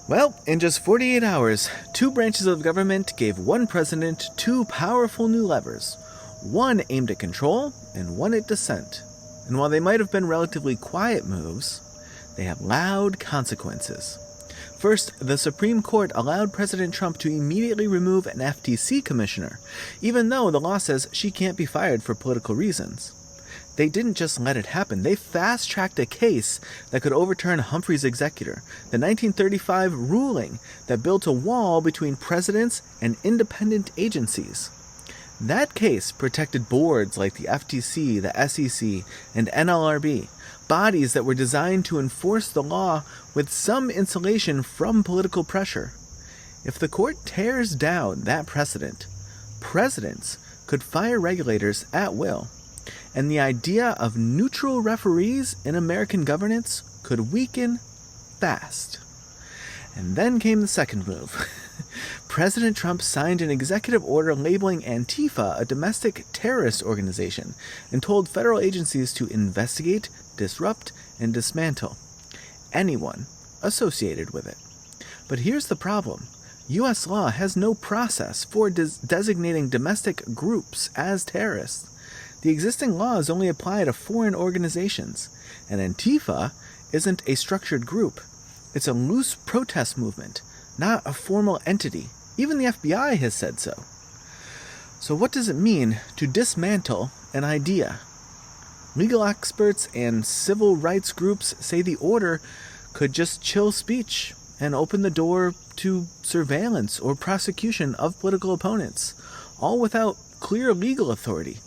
Well, in just 48 hours, two branches of government gave one president two powerful new levers, one aimed at control and one at dissent. And while they might have been relatively quiet moves, they have loud consequences. First, the Supreme Court allowed President Trump to immediately remove an FTC commissioner, even though the law says she can't be fired for political reasons. They didn't just let it happen, they fast-tracked a case that could overturn Humphrey's executor, the 1935 ruling that built a wall between presidents and independent agencies. That case protected boards like the FTC, the SEC, and NLRB, bodies that were designed to enforce the law with some insulation from political pressure. If the court tears down that precedent, presidents could fire regulators at will, and the idea of neutral referees in American governance could weaken fast. And then came the second move. President Trump signed an executive order labeling Antifa a domestic terrorist organization and told federal agencies to investigate, disrupt, and dismantle anyone associated with it. But here's the problem. U.S. law has no process for designating domestic groups as terrorists. The existing laws only apply to foreign organizations, and Antifa isn't a structured group. It's a loose protest movement, not a formal entity. Even the FBI has said so. So what does it mean to dismantle an idea? Legal experts and civil rights groups say the order could just chill speech and open the door to surveillance or prosecution of political opponents, all without clear legal authority.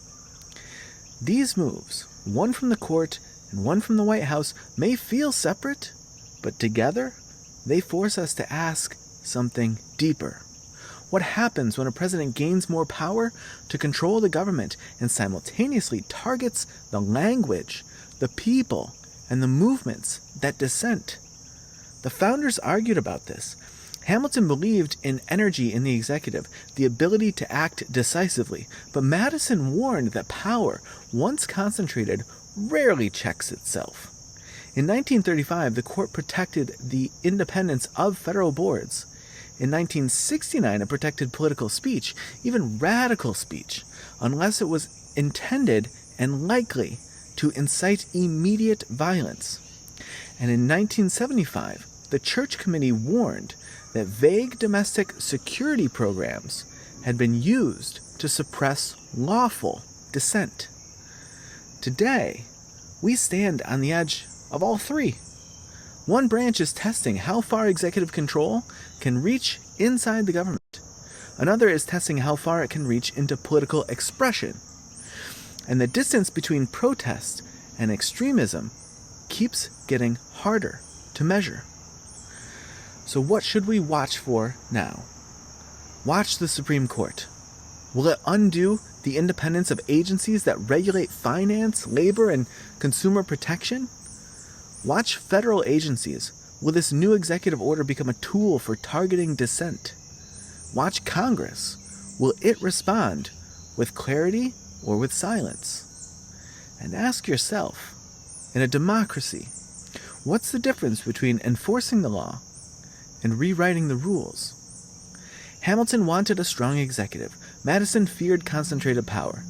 These moves, one from the court and one from the White House, may feel separate, but together they force us to ask something deeper. What happens when a president gains more power to control the government and simultaneously targets the language, the people, and the movements that dissent? The founders argued about this. Hamilton believed in energy in the executive, the ability to act decisively, but Madison warned that power, once concentrated, rarely checks itself. In 1935, the court protected the independence of federal boards. In 1969, it protected political speech, even radical speech, unless it was intended and likely to incite immediate violence. And in 1975, the Church Committee warned that vague domestic security programs had been used to suppress lawful dissent. Today, we stand on the edge of all three. One branch is testing how far executive control can reach inside the government. Another is testing how far it can reach into political expression. And the distance between protest and extremism keeps getting harder to measure. So what should we watch for now? Watch the Supreme Court. Will it undo the independence of agencies that regulate finance, labor, and consumer protection? Watch federal agencies. Will this new executive order become a tool for targeting dissent? Watch Congress. Will it respond with clarity or with silence? And ask yourself, in a democracy, what's the difference between enforcing the law and rewriting the rules? Hamilton wanted a strong executive. Madison feared concentrated power.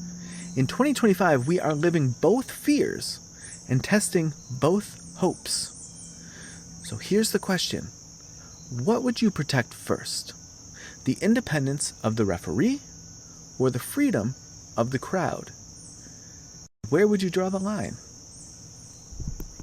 In 2025, we are living both fears and testing both hopes. So here's the question. What would you protect first? The independence of the referee or the freedom of the crowd? Where would you draw the line?